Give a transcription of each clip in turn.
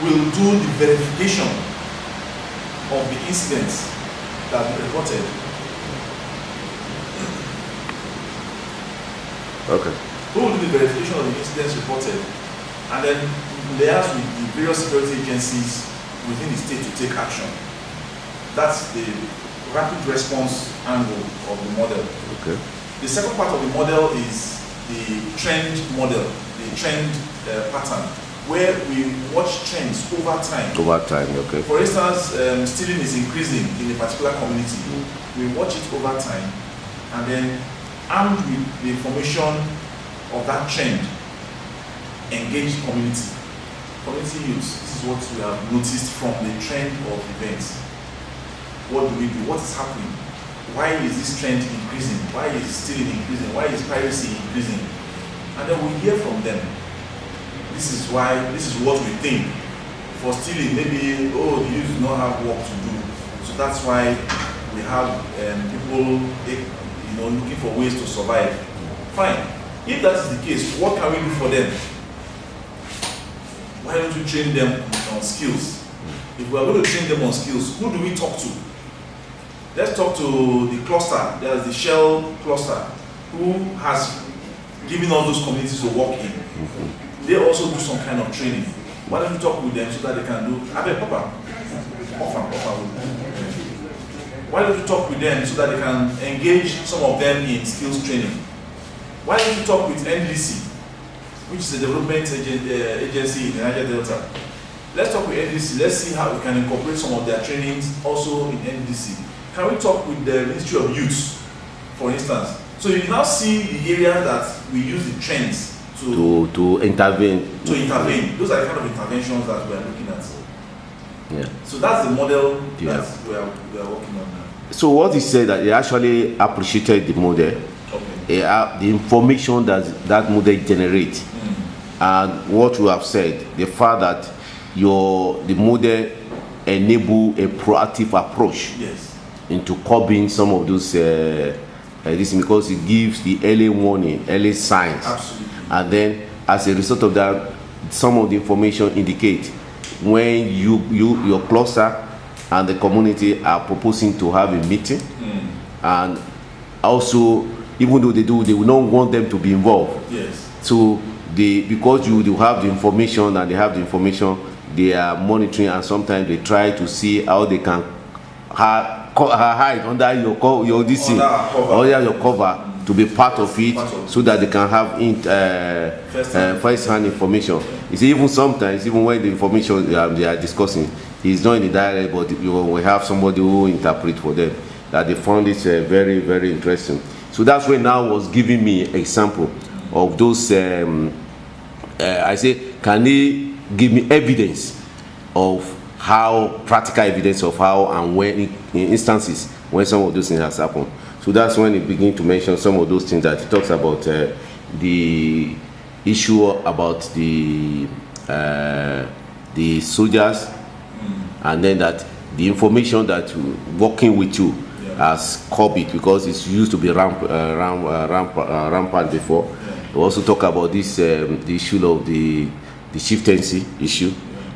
will do the verification of the incidents that we reported. Okay. Who will do the verification of the incidents reported, and then liaise with the various security agencies within the state to take action. That's the rapid response angle of the model. Okay. The second part of the model is the trend model, the trend pattern, where we watch trends over time. Over time, okay. For instance, stealing is increasing in a particular community. We watch it over time, and then armed with the information of that trend, engage community. Community youths, this is what we have noticed from the trend of events. What do we do? What is happening? Why is this trend increasing? Why is stealing increasing? Why is piracy increasing? And then we hear from them. This is what we think. For stealing, maybe, oh, the youth do not have work to do. So that's why we have people looking for ways to survive. Fine. If that is the case, what can we do for them? Why don't we train them on skills? If we are going to train them on skills, who do we talk to? Let's talk to the cluster. There's the Shell cluster, who has given all those communities to work in. They also do some kind of training. Why don't you talk with them so that they can do Why don't you talk with them so that they can engage some of them in skills training? Why don't you talk with NDC, which is a development agency in the Niger Delta? Let's talk with NDC. Let's see how we can incorporate some of their trainings also in NDC. Can we talk with the Ministry of Youth, for instance? So you now see the area that we use the trends to intervene. To intervene. Those are the kind of interventions that we are looking at. Yeah. So that's the model that we are working on now. So what he said that he actually appreciated the model, the information that model generates, and what you have said, the fact that the model enable a proactive approach into curbing some of those this, because it gives the early warning, early signs. Absolutely. And then as a result of that, some of the information indicate when your cluster and the community are proposing to have a meeting, and also even though they will not want them to be involved. Yes. So because you have the information and they have the information, they are monitoring, and sometimes they try to see how they can hide under your cover to be part of it, so that they can have first-hand information. You see, even sometimes, even when the information they are discussing is not in the dialect, but we have somebody who interpret for them, that they found it very, very interesting. So that's when now was giving me example of those. I say, can they give me evidence of how, practical evidence of how and when in instances when some of those things has happened. So that's when he begins to mention some of those things that he talks about, the issue about the soldiers, and then that the information that working with you has copied because it's used to be rampant before. We also talk about this the issue of the chieftaincy issue.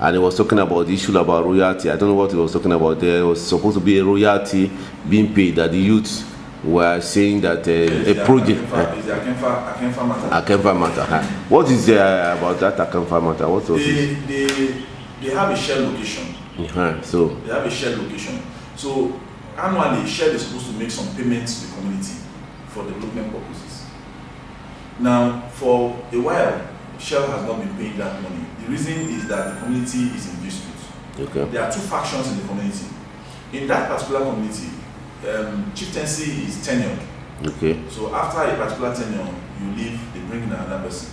And he was talking about the issue about royalty. I don't know what he was talking about. There was supposed to be a royalty being paid, that the youths were saying that a project. Akenfa matter. What is there about that Akenfa matter? What was they have a shared location. So they have a shared location. So annually, Shell is supposed to make some payments to the community for development purposes. Now, for a while, Shell has not been paying that money. The reason is that the community is in dispute. Okay. There are two factions in the community. In that particular community, chieftaincy is tenured. Okay. So after a particular tenure, you leave, they bring in another person.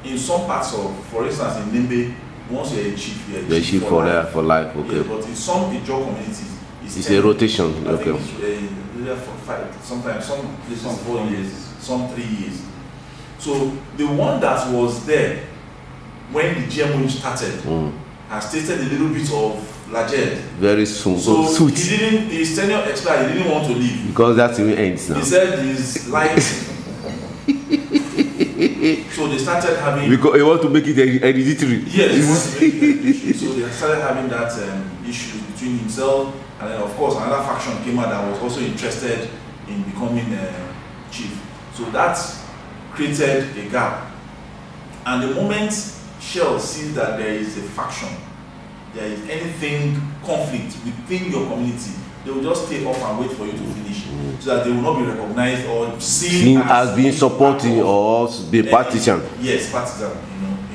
In some parts of, for instance, in Nimbe, once you're a chief, you're a chief for life. Okay. Yeah, but in some Ijaw communities, it's a rotation. Okay. Sometimes some 4 years, some 3 years. So the one that was there when the GMO started has tasted a little bit of largesse. Very soon. So his tenure expired. He didn't want to leave because that's the way it ends now. He said his life So they started having. Because they want to make it hereditary. Yes, they want to make it hereditary. So they started having that issue between himself, and then of course another faction came out that was also interested in becoming chief. So that created a gap. And the moment Shell sees that there is a faction, there is anything conflict within your community, they will just stay off and wait for you to finish, so that they will not be recognized or seen as being supporting or be partisan. Yes, partisan,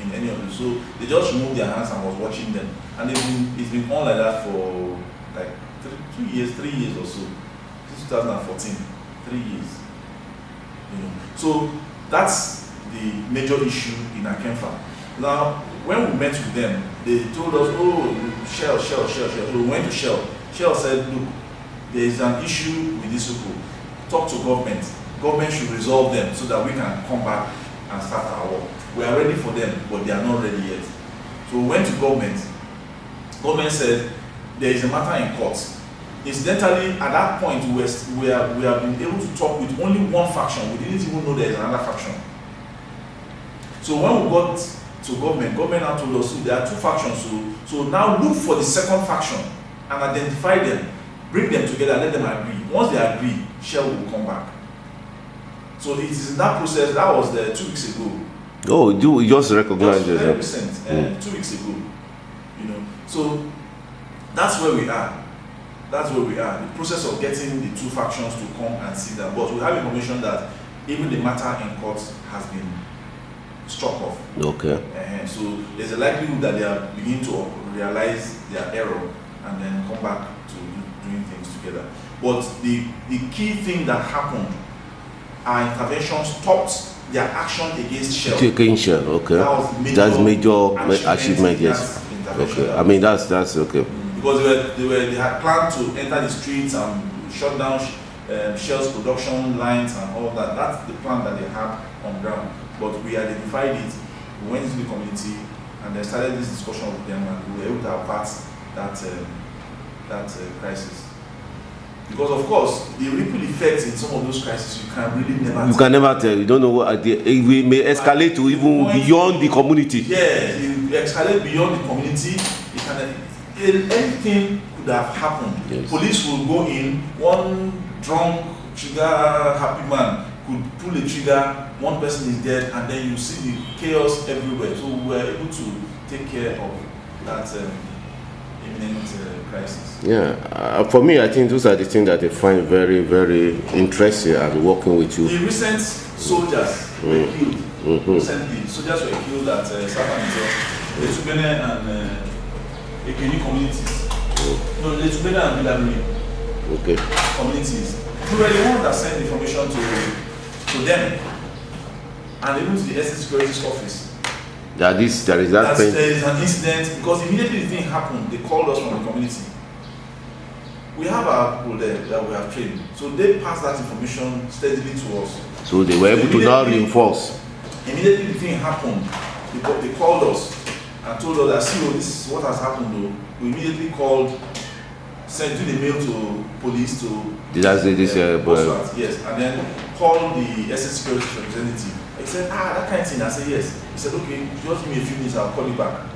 in any of them. So they just removed their hands and was watching them, and it's been on like that for like 3 years or so, since 2014, 3 years. So that's the major issue in Akemfa. Now, when we met with them, they told us, oh, Shell. So we went to Shell. Shell said, look, there is an issue with these people. Talk to government. Government should resolve them so that we can come back and start our work. We are ready for them, but they are not ready yet. So we went to government. Government said, there is a matter in court. Incidentally, at that point, we have been able to talk with only one faction. We didn't even know there is another faction. So when we got to government now told us, so there are two factions. So now look for the second faction and identify them, bring them together, let them agree. Once they agree, Shell will come back. So it is in that process. That was 2 weeks ago. Oh, you just recognize it? Very recent, 2 weeks ago. So that's where we are. That's where we are. The process of getting the two factions to come and sit down. But we have information that even the matter in court has been struck off. Okay. So there's a likelihood that they are beginning to realize their error and then come back to doing things together. But the key thing that happened, our intervention stopped their action against Shell. Against Shell, okay. That's major achievement, yes. Okay. I mean that's okay. Because they had planned to enter the streets and shut down Shell's production lines and all that. That's the plan that they had on ground. But we identified it, we went into the community, and then started this discussion with them, and we were able to avert that crisis. Because of course, the ripple effects in some of those crises you can really never tell. You can never tell. You don't know what we may escalate to even beyond the community. Yes, it escalate beyond the community. Anything could have happened. Yes. Police will go in, one drunk, trigger-happy man could pull a trigger, one person is dead, and then you see the chaos everywhere. So we were able to take care of that imminent crisis. Yeah, for me, I think those are the things that I find very, very interesting and working with you. The recent soldiers were killed. Recently, soldiers were killed at South the Tubene and Ekeni communities. No, the Tubene and Bilabri communities. We were the ones that sent information to them and even to the Estate Securities Office. There is that thing. There is an incident, because immediately the thing happened, they called us from the community. We have our people there that we have trained, so they passed that information steadily to us. So they were able to now reinforce. Immediately the thing happened, they called us and told us that, see, this is what has happened though. We immediately called, sent the mail to police to yes, and then called the Estate Securities representative. He said, that kind of thing. I said, yes. He said, okay, just give me a few minutes, I'll call you back.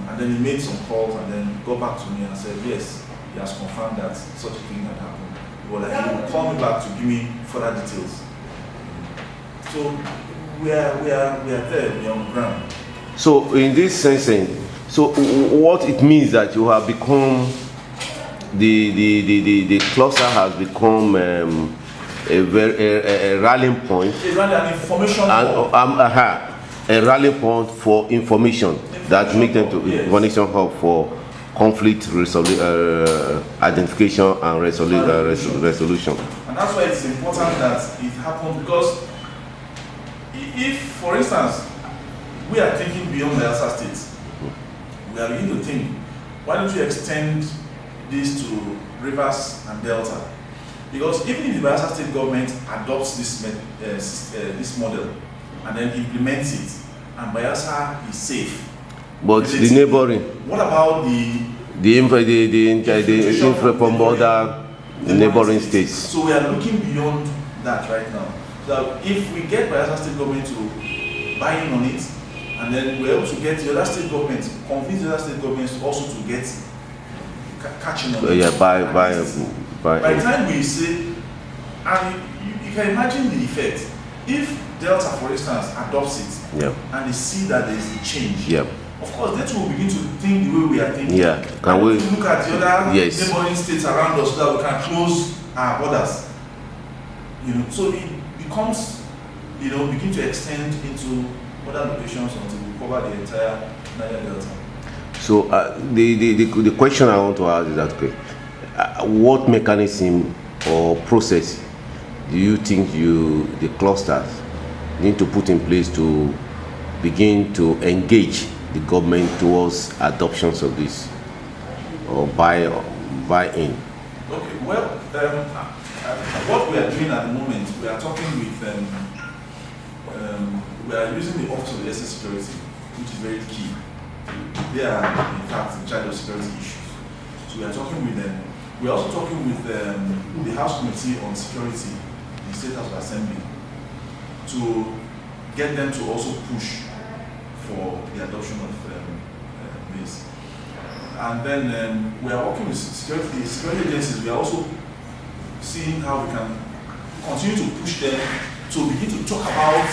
And then he made some calls and then got back to me and said, yes, he has confirmed that such a thing had happened. But he will call me back to give me further details. So we are there, we are on the ground. So in this sense, so what it means that you have become the cluster has become a rallying point. An information point. A rallying point for information that makes them to information hub for conflict identification and resolution. And that's why it's important that it happens, because if, for instance, we are thinking beyond the Bayelsa State, we are beginning to think, why don't you extend this to Rivers and Delta? Because even if the Bayelsa State government adopts this model and then implements it, and Bayelsa is safe, but the neighboring, what about the infra from border neighboring states? So we are looking beyond that right now. that if we get Bayelsa State government to buy in on it, and then we're able to get the other state governments, convince the other state governments also to get catching on it. Yeah, by the time we say, and you can imagine the effect. If Delta, for instance, adopts it, and they see that there is a change, of course, that will begin to think the way we are thinking. Can we look at the other neighboring states around us so that we can close our borders? So it becomes, begin to extend into other locations until we cover the entire Niger Delta. So the question I want to ask is that, what mechanism or process do you think the clusters need to put in place to begin to engage the government towards adoptions of this or buy-in? Okay, well, what we are doing at the moment, we are talking with, we are using the Office of the SS Security, which is very key. They are, in fact, in charge of security issues. So we are talking with them. We are also talking with the House Committee on Security, the State House of Assembly, to get them to also push for the adoption of this. And then we are working with security agencies. We are also seeing how we can continue to push them to begin to talk about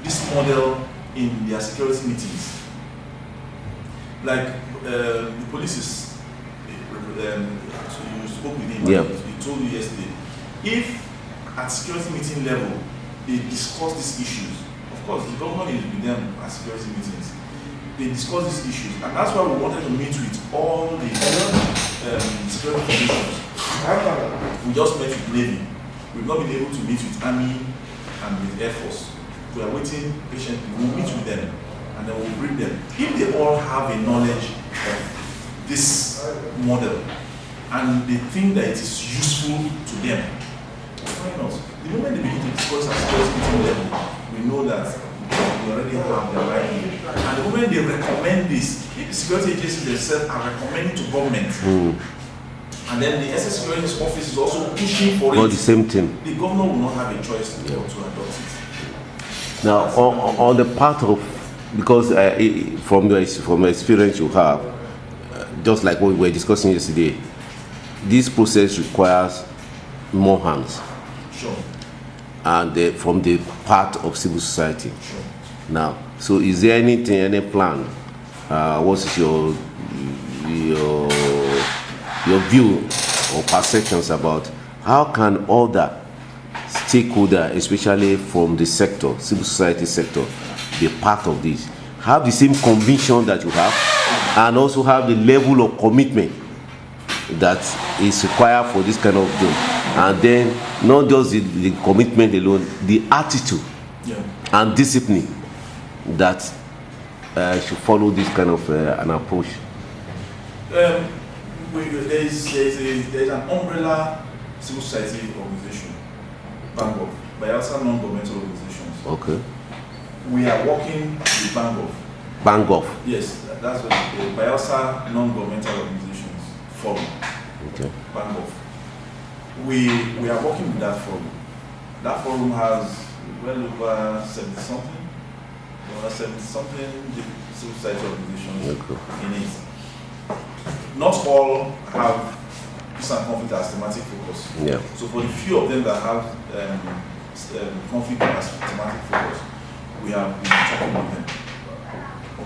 this model in their security meetings. Like the police is, so you spoke with him, he told you yesterday, if at security meeting level they discuss these issues, of course the government is with them at security meetings, they discuss these issues, and that's why we wanted to meet with all the security commissions. We just met with Navy. We've not been able to meet with Army and with Air Force. We are waiting patiently. We'll meet with them and then we'll bring them. If they all have a knowledge of this model and they think that it is useful to them, why not? The moment they begin to discuss at security meeting level, we know that we already have the right. And the moment they recommend this, if the security agencies themselves are recommending to government, and then the SS Security Office is also pushing for it, the same thing, the governor will not have a choice to adopt it. Now, on the part of, because from the experience you have, just like what we were discussing yesterday, this process requires more hands. Sure. And from the part of civil society. Sure. Now, so is there anything, any plan? What is your view or perceptions about how can other stakeholders, especially from the sector, civil society sector, be part of this? Have the same conviction that you have, and also have the level of commitment that is required for this kind of job. And then not just the commitment alone, the attitude and discipline that should follow this kind of an approach. There is an umbrella civil society organization, BANGOF, Bayelsa non-governmental organizations. Okay. We are working with BANGOF. BANGOF? Yes, that's what the Bayelsa non-governmental organizations forum. Okay. BANGOF. We are working with that forum. That forum has well over 70-something civil society organizations in it. Not all have peace and conflict as thematic focus. Yeah. So for the few of them that have conflict as thematic focus, we have been talking with them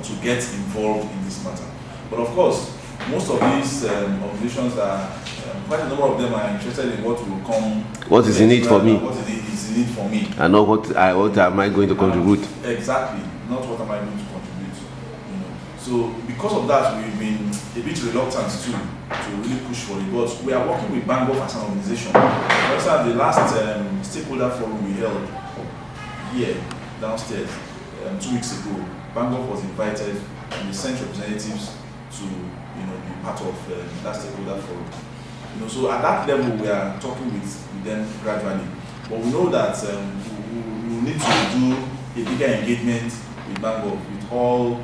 to get involved in this matter. But of course, most of these organizations are, quite a number of them are interested in what will come. What is in it for me? What is in it for me? And not what am I going to contribute? Exactly, not what am I going to contribute. So because of that, we've been a bit reluctant to really push for it. But we are working with BANGOF as an organization. For instance, the last stakeholder forum we held here downstairs 2 weeks ago, BANGOF was invited and they sent representatives to be part of that stakeholder forum. So at that level, we are talking with them gradually. But we know that we will need to do a bigger engagement with BANGOF, with all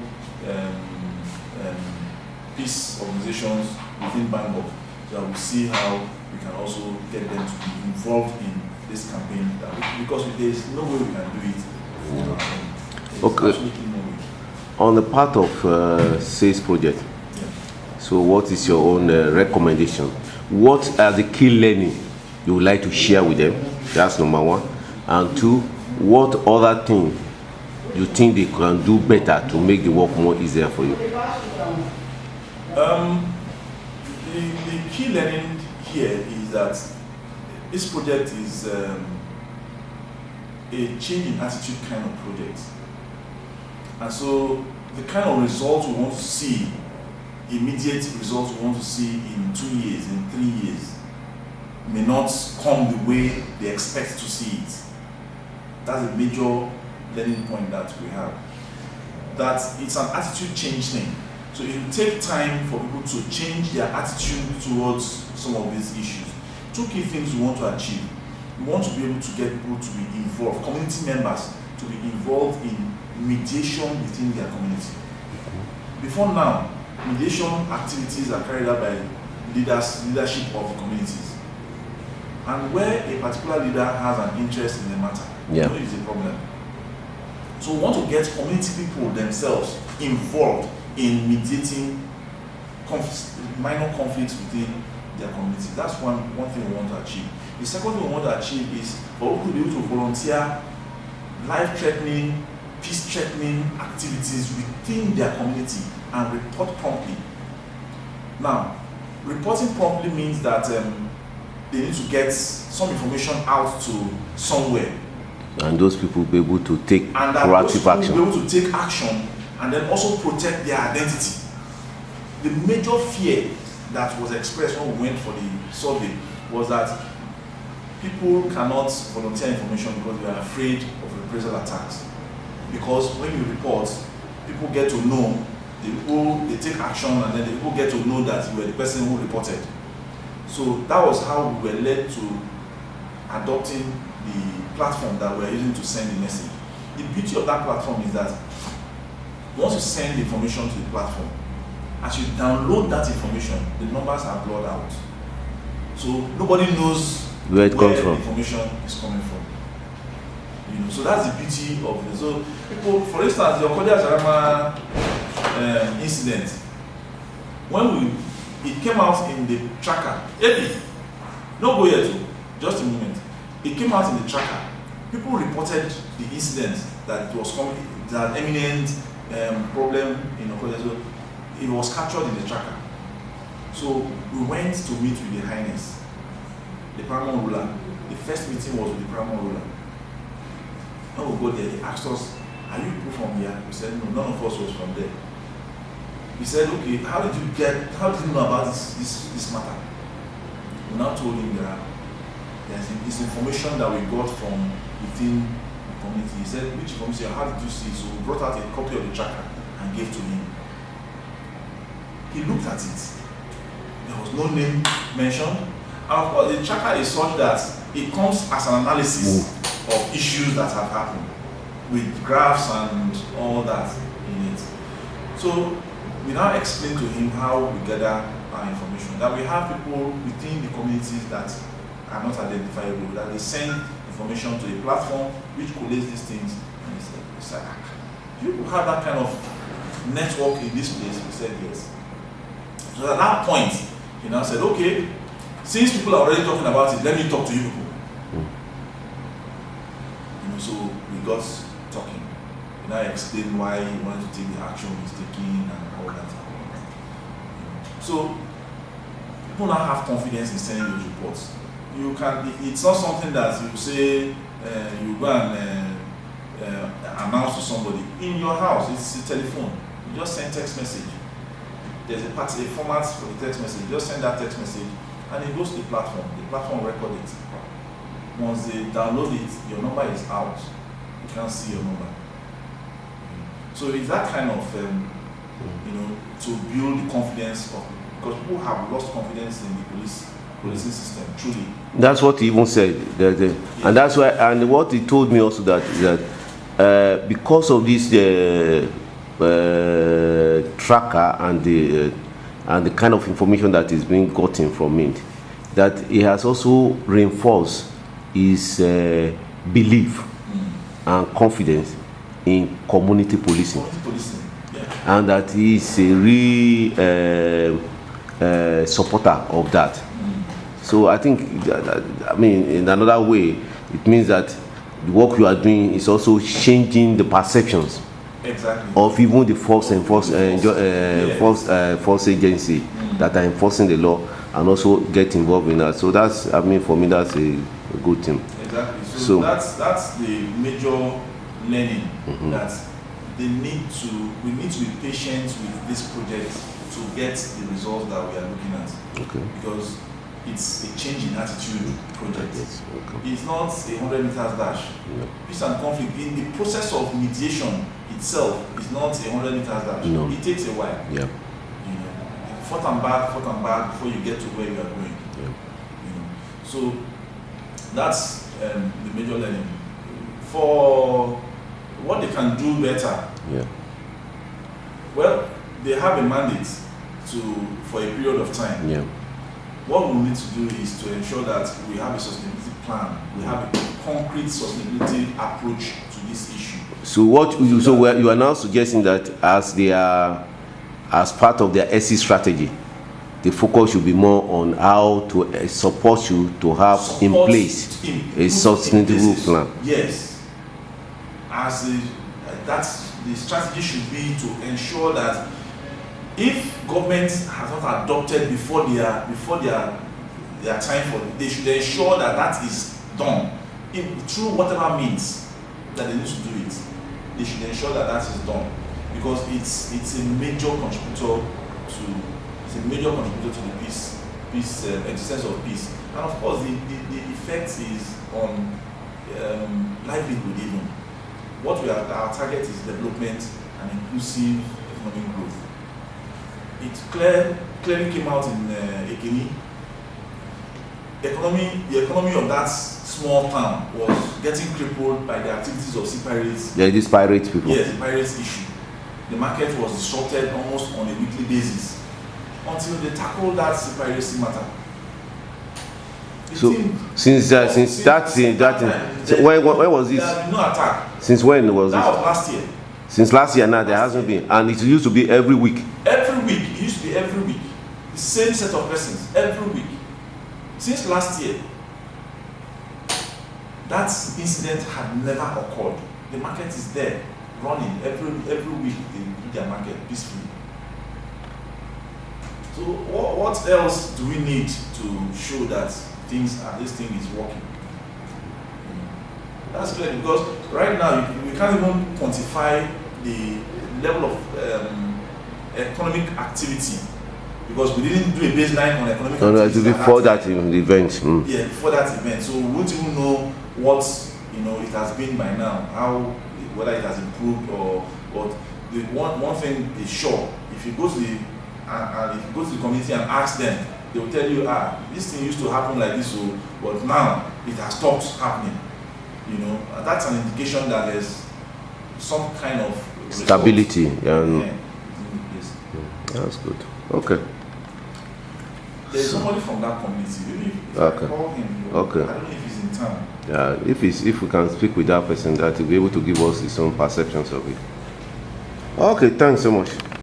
peace organizations within BANGOF, so that we see how we can also get them to be involved in this campaign because there is no way we can do it. Okay. Absolutely no way. On the part of sales project, so what is your own recommendation? What are the key learning you would like to share with them? That's number one. And two, what other thing you think they can do better to make the work more easier for you? The key learning here is that this project is a change in attitude kind of project. And so the kind of results we want to see, immediate results we want to see in 2 years, in 3 years, may not come the way they expect to see it. That's a major learning point that we have. That it's an attitude change thing. So it will take time for people to change their attitude towards some of these issues. 2 key things we want to achieve. We want to be able to get people to be involved, community members to be involved in mediation within their community. Before now, mediation activities are carried out by leadership of the communities. And where a particular leader has an interest in the matter, it's a problem. So we want to get community people themselves involved in mediating minor conflicts within their community. That's one thing we want to achieve. The second thing we want to achieve is for people to be able to volunteer life-threatening, peace-threatening activities within their community and report promptly. Now, reporting promptly means that they need to get some information out to somewhere. And those people will be able to take proactive action. Will be able to take action and then also protect their identity. The major fear that was expressed when we went for the survey was that people cannot volunteer information because they are afraid of reprisal attacks. Because when you report, people get to know, they take action, and then the people get to know that you were the person who reported. So that was how we were led to adopting the platform that we are using to send the message. The beauty of that platform is that once you send the information to the platform, as you download that information, the numbers are blurred out. So nobody knows where it comes from. The information is coming from. So that's the beauty of it. So people, for instance, the Okodia Zarama incident, when it came out in the tracker, no go yet, just a moment. It came out in the tracker. People reported the incident that it was coming, that imminent problem in Okodia. So it was captured in the tracker. So we went to meet with the Highness, the paramount ruler. The first meeting was with the paramount ruler. When we go there, he asked us, "Are you people from here?" We said, "No, none of us was from there." He said, "Okay, how did you know about this matter?" We now told him there's this information that we got from within the community. He said, "Which information? How did you see?" So we brought out a copy of the tracker and gave to him. He looked at it. There was no name mentioned. And of course, the tracker is such that it comes as an analysis of issues that have happened with graphs and all that in it. So we now explain to him how we gather our information. That we have people within the communities that are not identifiable, that they send information to a platform which collates these things. And he said, "Do you have that kind of network in this place?" We said, "Yes." So at that point, he now said, "Okay, since people are already talking about it, let me talk to you people." So we got talking. And I explained why he wanted to take the action he's taking and all that. So people now have confidence in sending those reports. It's not something that you say you go and announce to somebody in your house. It's a telephone. You just send text message. There's a format for the text message. You just send that text message and it goes to the platform. The platform records it. Once they download it, your number is out. You can't see your number. So it's that kind of, to build the confidence of, because people have lost confidence in the policing system, truly. That's what he even said. And that's why, and what he told me also that because of this tracker and the kind of information that is being gotten from it, that he has also reinforced is belief and confidence in community policing. And that he is a real supporter of that. So I think, I mean, in another way, it means that the work you are doing is also changing the perceptions of even the force agency that are enforcing the law, and also get involved in that. So that's, I mean, for me, that's a good thing. Exactly. So that's the major learning that we need to be patient with this project to get the results that we are looking at. Okay. Because it's a change in attitude project. Yes. Okay. It's not a 100 meters dash. Yeah. Peace and conflict in the process of mediation itself is not a 100 meters dash. No. It takes a while. Yeah. You know, forth and back before you get to where you are going. Yeah. You know, so that's the major learning. For what they can do better. Yeah. Well, they have a mandate for a period of time. Yeah. What we need to do is to ensure that we have a sustainability plan. We have a concrete sustainability approach to this issue. So you are now suggesting that as part of their SC strategy, the focus should be more on how to support you to have in place a sustainable plan. Yes. That's the strategy should be to ensure that if government has not adopted before their time for it, they should ensure that that is done through whatever means that they need to do it. They should ensure that that is done, because it's a major contributor to the peace existence of peace, and of course the effect is on livelihood even. Our target is development and inclusive economic growth. It clearly came out in Ekini. The economy of that small town was getting crippled by the activities of sea pirates. Yeah, these pirate people. Yes, the pirates issue. The market was disrupted almost on a weekly basis until they tackled that sea piracy matter. So since that when was this? There has been no attack. Since when was this? That was last year. Since last year now, there hasn't been, and it used to be every week. Every week, it used to be every week. The same set of persons every week. Since last year, that incident had never occurred. The market is there, running every week. They do their market peacefully. So what else do we need to show that this thing is working? That's clear, because right now we can't even quantify the level of economic activity, because we didn't do a baseline on economic activity. Before that event. Yeah, before that event. So we won't even know what it has been by now, whether it has improved but the one thing is sure. If you go to the community and ask them, they will tell you, this thing used to happen like this, but now it has stopped happening. That's an indication that there's some kind of stability. Yes. That's good. Okay. There's somebody from that community. Maybe if Okay. I call him, Okay. I don't know if he's in town. Yeah, if we can speak with that person, that will be able to give us his own perceptions of it. Okay, thanks so much.